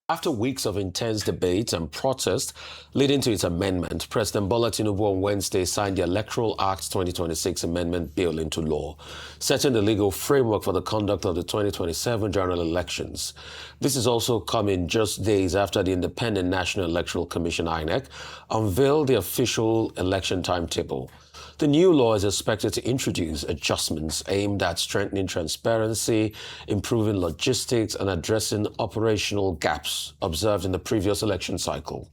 After weeks of intense debate and protest leading to its amendment, President Bola Tinubu on Wednesday signed the Electoral Act 2026 Amendment Bill into law, setting the legal framework for the conduct of the 2027 general elections. This is also coming just days after the Independent National Electoral Commission, INEC, unveiled the official election timetable. The new law is expected to introduce adjustments aimed at strengthening transparency, improving logistics, and addressing operational gaps observed in the previous election cycle.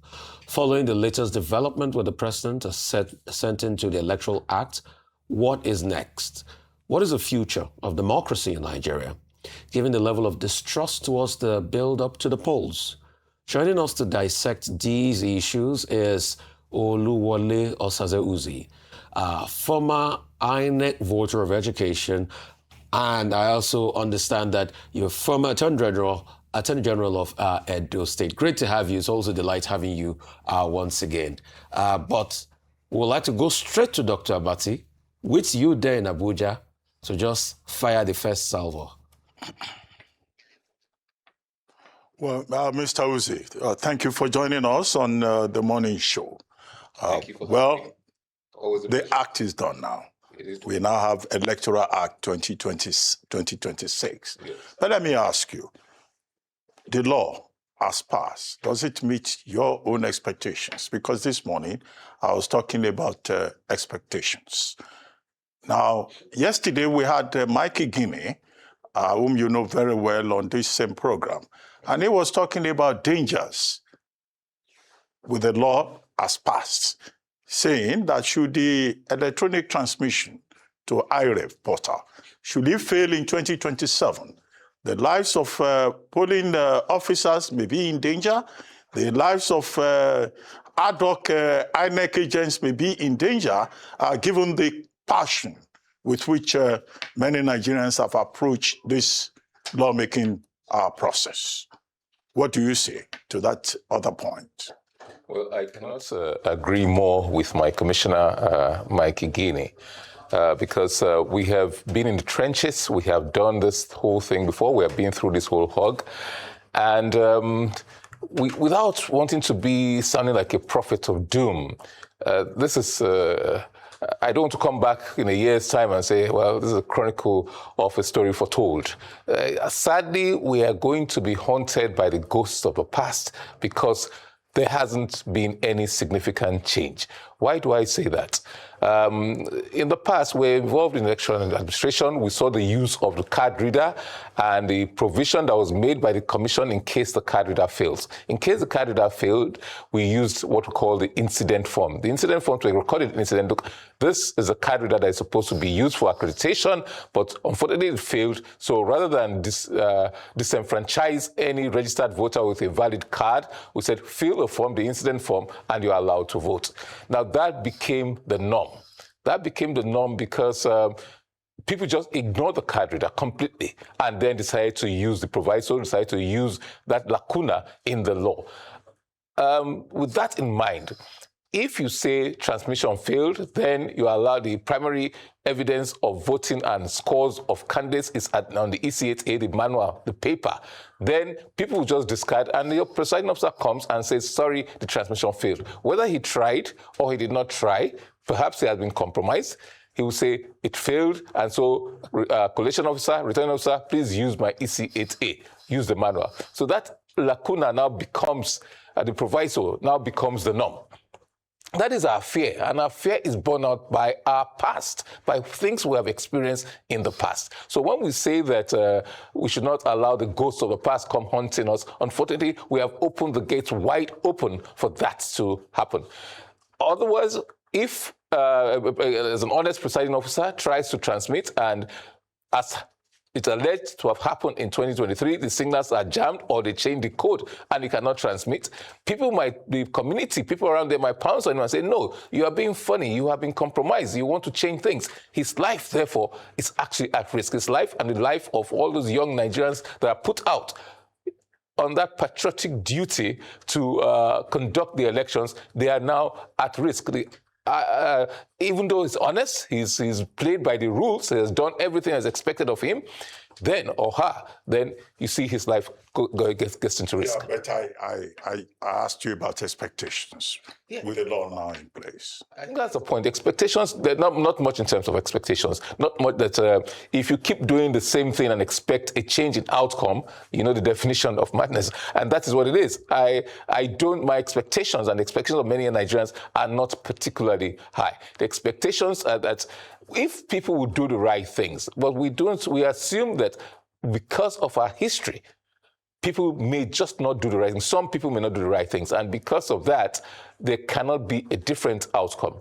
Following the latest development with the president sent into the Electoral Act, what is next? What is the future of democracy in Nigeria, given the level of distrust towards the build-up to the polls? Joining us to dissect these issues is Oluwole Osaze-Uzzi, former INEC voter of education, and I also understand that you're former Attorney General of Edo State. Great to have you. It's also a delight having you once again. But we'd like to go straight to Dr. Abati, with you there in Abuja, so just fire the first salvo. Well, Mr. Uzzi, thank you for joining us on the morning show. Thank you for the act is done now. We now have Electoral Act 2026. Yes. But let me ask you, the law has passed. Does it meet your own expectations? Because this morning I was talking about expectations. Now, yesterday we had Mikey Guinea, whom you know very well, on this same program. And he was talking about dangers with the law has passed, saying that should the electronic transmission to IREV portal, should it fail in 2027, the lives of polling officers may be in danger, the lives of ad hoc INEC agents may be in danger, given the passion with which many Nigerians have approached this lawmaking process. What do you say to that other point? Well, I cannot agree more with my commissioner, Mikey Guinea, because we have been in the trenches. We have done this whole thing before. We have been through this whole hog. And without wanting to be sounding like a prophet of doom, this is... I don't want to come back in a year's time and say, well, this is a chronicle of a story foretold. Sadly, we are going to be haunted by the ghosts of the past because there hasn't been any significant change. Why do I say that? In the past, we're involved in election administration. We saw the use of the card reader and the provision that was made by the commission in case the card reader fails. In case the card reader failed, we used what we call the incident form. The incident form to record an incident. Look, this is a card reader that is supposed to be used for accreditation, but unfortunately it failed. So rather than disenfranchise any registered voter with a valid card, we said fill the form, the incident form, and you're allowed to vote. Now that became the norm. That became the norm because people just ignored the card reader completely and then decided to use the proviso, decided to use that lacuna in the law. With that in mind, if you say transmission failed, then you allow the primary evidence of voting and scores of candidates is on the EC8A, the manual, the paper. Then people will just discard, and your presiding officer comes and says, sorry, the transmission failed. Whether he tried or he did not try, perhaps he has been compromised, he will say it failed, and so collation officer, returning officer, please use my EC8A, use the manual. So that lacuna now becomes, the proviso now becomes the norm. That is our fear, and our fear is borne out by our past, by things we have experienced in the past. So when we say that we should not allow the ghosts of the past come haunting us, unfortunately, we have opened the gates wide open for that to happen. Otherwise, if as an honest presiding officer tries to transmit, and as it's alleged to have happened in 2023, the signals are jammed or they change the code and you cannot transmit. The community, people around there might pounce on him and say, no, you are being funny, you have been compromised, you want to change things. His life, therefore, is actually at risk. His life and the life of all those young Nigerians that are put out on that patriotic duty to conduct the elections, they are now at risk. even though he's honest, he's played by the rules, he has done everything as expected of him, then, or her, then you see his life gets into risk. Yeah, but I asked you about expectations with the law now in place. I think that's the point. Expectations, they're not much in terms of expectations. Not much that if you keep doing the same thing and expect a change in outcome, you know the definition of madness. And that is what it is. My expectations and the expectations of many Nigerians are not particularly high. The expectations are that if people would do the right things, but we assume that because of our history, people may just not do the right things. Some people may not do the right things. And because of that, there cannot be a different outcome.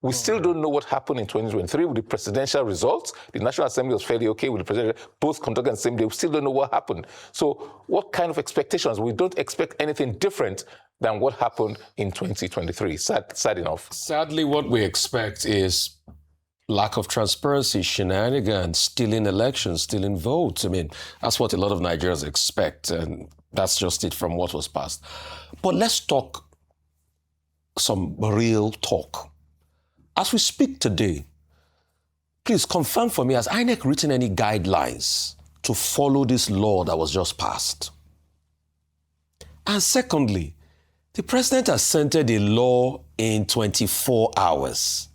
We still don't know what happened in 2023 with the presidential results. The National Assembly was fairly okay with the presidential, both conducted and same day. We still don't know what happened. So what kind of expectations? We don't expect anything different than what happened in 2023. Sad enough. Sadly, what we expect is lack of transparency, shenanigans, stealing elections, stealing votes. I mean, that's what a lot of Nigerians expect, and that's just it from what was passed. But let's talk some real talk. As we speak today, please confirm for me, has INEC written any guidelines to follow this law that was just passed? And secondly, the president has assented a law in 24 hours.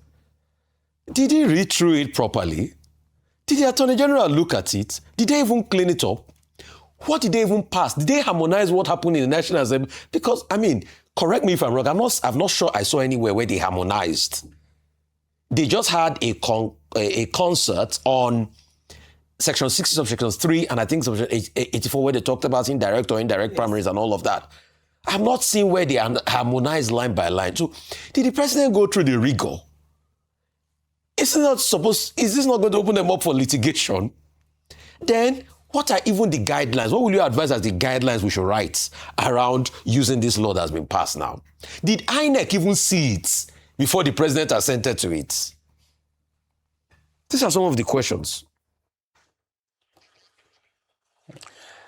Did he read through it properly? Did the Attorney General look at it? Did they even clean it up? What did they even pass? Did they harmonize what happened in the National Assembly? Because, I mean, correct me if I'm wrong, I'm not sure I saw anywhere where they harmonized. They just had a concert on Section 60, Subsection 3, and I think Subsection 84, where they talked about indirect or indirect primaries and all of that. I'm not seeing where they harmonized line by line. So, did the president go through the rigor? Is this not going to open them up for litigation? Then, what are even the guidelines? What will you advise as the guidelines we should write around using this law that has been passed now? Did INEC even see it before the president assented to it? These are some of the questions.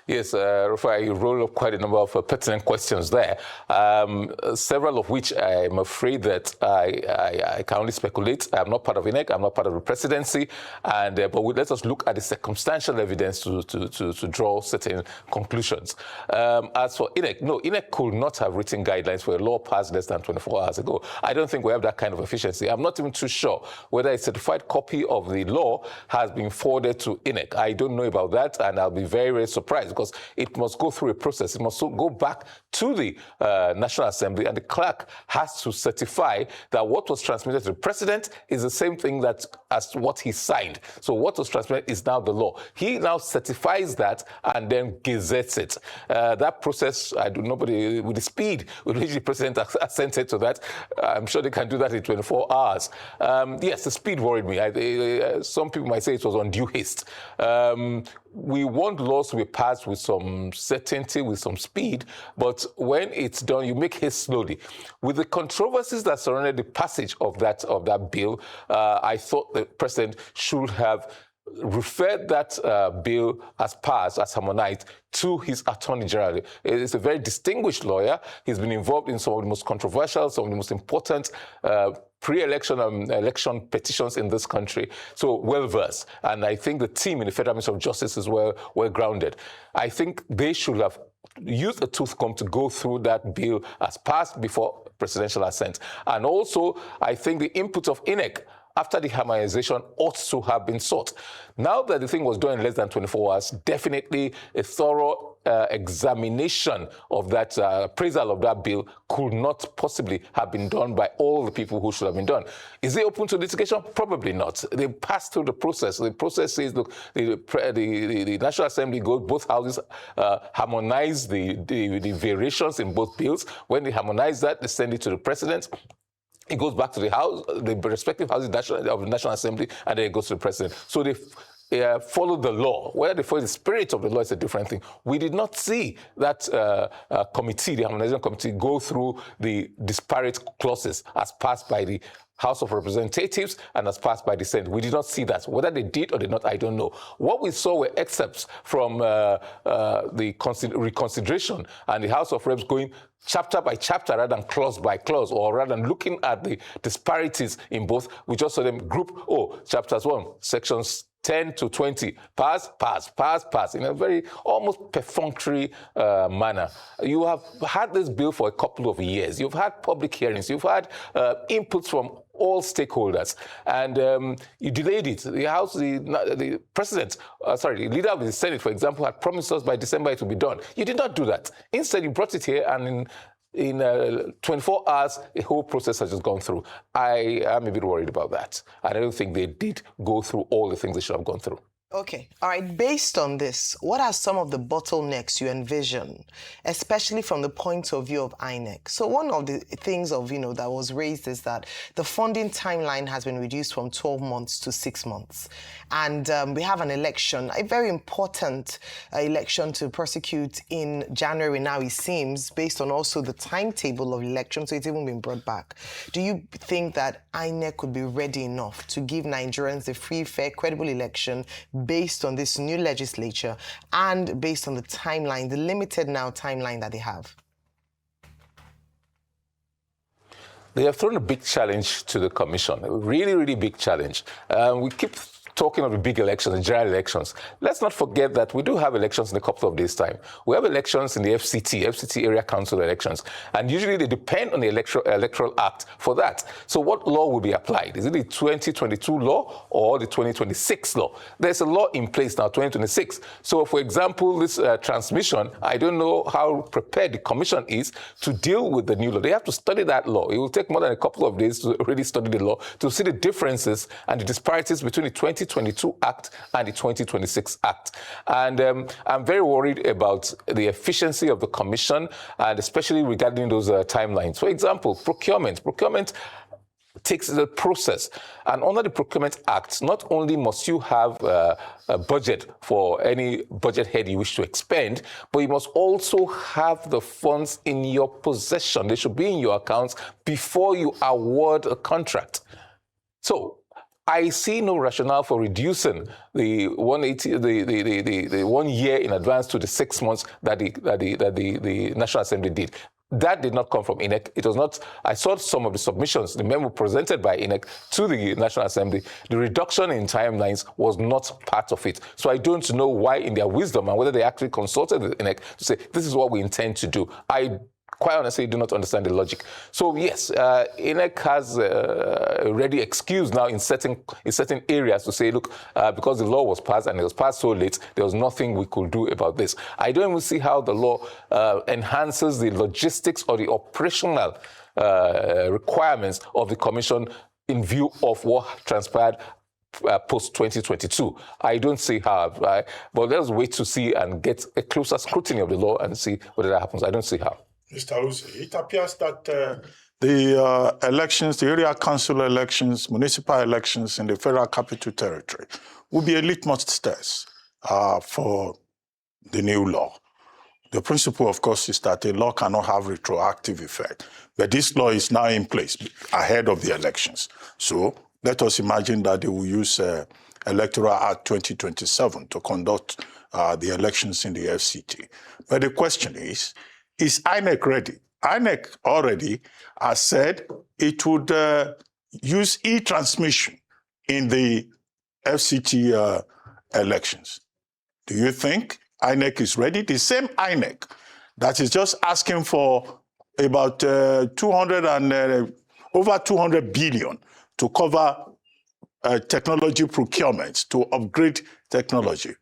Yes, Rufai, you rolled up quite a number of pertinent questions there, several of which I'm afraid that I can only speculate. I'm not part of INEC, I'm not part of the presidency, but let us look at the circumstantial evidence to draw certain conclusions. As for INEC, no, INEC could not have written guidelines for a law passed less than 24 hours ago. I don't think we have that kind of efficiency. I'm not even too sure whether a certified copy of the law has been forwarded to INEC. I don't know about that, and I'll be very, very surprised, because it must go through a process. It must go back to the National Assembly, and the clerk has to certify that what was transmitted to the president is the same thing as what he signed. So what was transmitted is now the law. He now certifies that and then gazettes it. That process, nobody with the speed with which the president assented to that, I'm sure they can do that in 24 hours. Yes, the speed worried me. Some people might say it was undue haste. We want laws to be passed with some certainty, with some speed, but when it's done, you make haste slowly. With the controversies that surrounded the passage of that bill, I thought the president should have referred that bill as passed, as harmonized, to his Attorney General. He's a very distinguished lawyer. He's been involved in some of the most controversial, some of the most important pre-election and election petitions in this country. So well-versed. And I think the team in the Federal Ministry of Justice is well-grounded. I think they should have used a tooth comb to go through that bill as passed before presidential assent. And also, I think the input of INEC after the harmonization ought to have been sought. Now that the thing was done in less than 24 hours, definitely a thorough examination of that, appraisal of that bill could not possibly have been done by all the people who should have been done. Is it open to litigation? Probably not. They passed through the process. The process says, look, the National Assembly goes, both houses harmonize the variations in both bills. When they harmonize that, they send it to the president. It goes back to the House, the respective houses of the National Assembly, and then it goes to the president. So they follow the law. Whether they follow the spirit of the law is a different thing. We did not see that committee, the Harmonization Committee, go through the disparate clauses as passed by the House of Representatives and as passed by the Senate. We did not see that. Whether they did or did not, I don't know. What we saw were excerpts from the reconsideration and the House of Reps going chapter by chapter rather than clause by clause, or rather than looking at the disparities in both. We just saw them group, chapters 1, sections 10 to 20, pass, in a very almost perfunctory manner. You have had this bill for a couple of years. You've had public hearings. You've had inputs from all stakeholders, and you delayed it. The House, the President, the leader of the Senate, for example, had promised us by December it would be done. You did not do that. Instead, you brought it here, and in 24 hours, a whole process has just gone through. I am a bit worried about that. I don't think they did go through all the things they should have gone through. Okay. All right. Based on this, what are some of the bottlenecks you envision, especially from the point of view of INEC? So one of the things that was raised is that the funding timeline has been reduced from 12 months to 6 months. And we have an election, a very important election to prosecute in January now, it seems, based on also the timetable of election. So it's even been brought back. Do you think that INEC could be ready enough to give Nigerians a free, fair, credible election based on this new legislature and based on the timeline, the limited now timeline that they have? They have thrown a big challenge to the Commission, a really, really big challenge. We keep talking of the big elections, the general elections. Let's not forget that we do have elections in a couple of days' time. We have elections in the FCT area council elections, and usually they depend on the Electoral Act for that. So what law will be applied? Is it the 2022 law or the 2026 law? There's a law in place now, 2026. So, for example, this transmission, I don't know how prepared the Commission is to deal with the new law. They have to study that law. It will take more than a couple of days to really study the law, to see the differences and the disparities between the 2022 Act and the 2026 Act. And I'm very worried about the efficiency of the Commission, and especially regarding those timelines. For example, procurement. Procurement takes the process. And under the Procurement Act, not only must you have a budget for any budget head you wish to expend, but you must also have the funds in your possession. They should be in your accounts before you award a contract. So I see no rationale for reducing the 180, the 1 year in advance to the 6 months that the National Assembly did. That did not come from INEC. It was not. I saw some of the submissions, the memo presented by INEC to the National Assembly. The reduction in timelines was not part of it. So I don't know why, in their wisdom, and whether they actually consulted with INEC to say, this is what we intend to do. I quite honestly do not understand the logic. So yes, INEC has a ready excuse now in certain areas to say, look, because the law was passed and it was passed so late, there was nothing we could do about this. I don't even see how the law enhances the logistics or the operational requirements of the Commission in view of what transpired post-2022. I don't see how, but let's wait to see and get a closer scrutiny of the law and see whether that happens. I don't see how. Mr. Uzzi, it appears that the elections, the area council elections, municipal elections in the Federal Capital Territory will be a litmus test for the new law. The principle, of course, is that a law cannot have retroactive effect. But this law is now in place ahead of the elections. So let us imagine that they will use Electoral Act 2027 to conduct the elections in the FCT. But the question is INEC ready? INEC already has said it would use e-transmission in the FCT elections. Do you think INEC is ready? The same INEC that is just asking for about over 200 billion to cover technology procurements, to upgrade technology.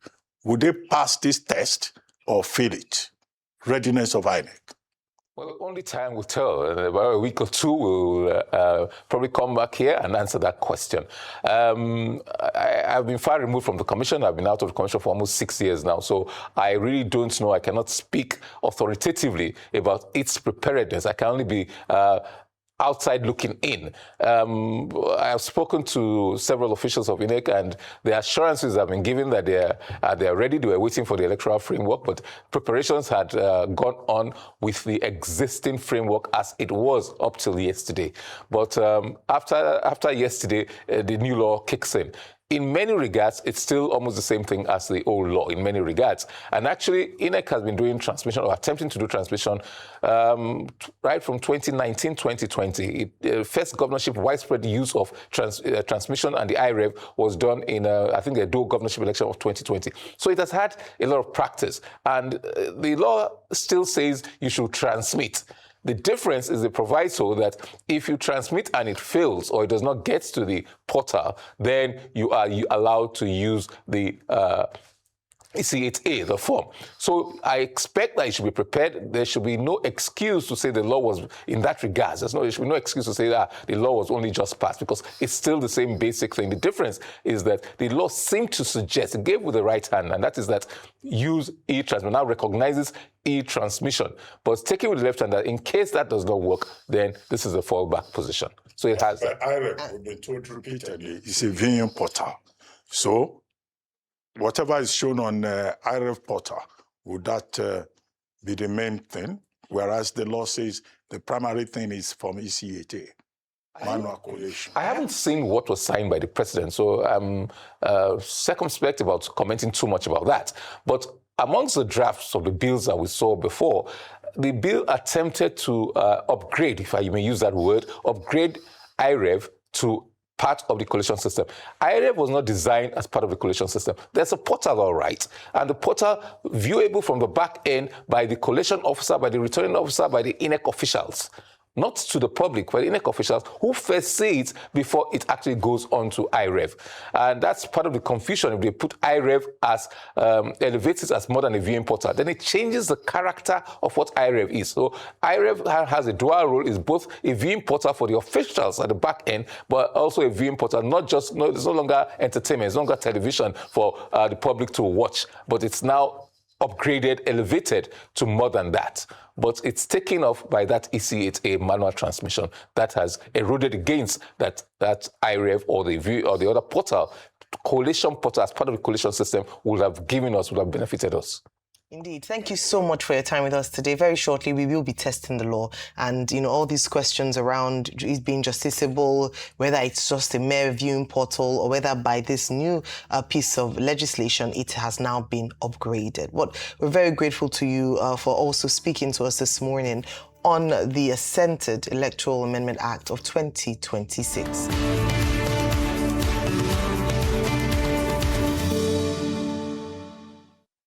Would they pass this test or fail it? Readiness of INEC? Well, only time will tell. In about a week or two, we'll probably come back here and answer that question. I've been far removed from the Commission. I've been out of the Commission for almost 6 years now. So I really don't know. I cannot speak authoritatively about its preparedness. I can only be outside looking in. I have spoken to several officials of INEC, and the assurances have been given that they are ready. They were waiting for the electoral framework, but preparations had gone on with the existing framework as it was up till yesterday. But after yesterday, the new law kicks in. In many regards, it's still almost the same thing as the old law in many regards. And actually, INEC has been doing transmission or attempting to do transmission right from 2019, 2020. First governorship widespread use of transmission and the IREV was done in, I think, the dual governorship election of 2020. So it has had a lot of practice. And the law still says you should transmit. The difference is the proviso that if you transmit and it fails or it does not get to the portal, then you are allowed to use the C8A, the form. So I expect that you should be prepared. There should be no excuse to say the law was in that regard. There should be no excuse to say that the law was only just passed, because it's still the same basic thing. The difference is that the law seemed to suggest, it gave with the right hand, and that is that use e-transmission. Now recognizes e-transmission, but taking with the left hand that in case that does not work, then this is a fallback position. So it has. But IREV, we've been told repeatedly, is a viewing portal. So whatever is shown on IREV portal, would that be the main thing? Whereas the law says the primary thing is from EC8A, manual collation. I haven't seen what was signed by the president, so I'm circumspect about commenting too much about that. But amongst the drafts of the bills that we saw before, the bill attempted to upgrade, if I may use that word, upgrade IREV to part of the collation system. IREV was not designed as part of the collation system. There's a portal, all right, and the portal viewable from the back end by the collation officer, by the returning officer, by the INEC officials. Not to the public, but INEC officials who first see it before it actually goes on to IREV. And that's part of the confusion. If they put IREV as, elevates it as more than a viewing portal, then it changes the character of what IREV is. So IREV has a dual role, is both a viewing portal for the officials at the back end, but also a viewing portal, it's no longer entertainment, it's no longer television for the public to watch, but it's now upgraded, elevated to more than that. But it's taken off by that EC8A manual transmission that has eroded against that IREV or the other portal. Collation portal as part of the collation system would have benefited us. Indeed. Thank you so much for your time with us today. Very shortly, we will be testing the law, and all these questions around it being justiciable, whether it's just a mere viewing portal or whether by this new piece of legislation it has now been upgraded. We're very grateful to you for also speaking to us this morning on the assented Electoral Amendment Act of 2026.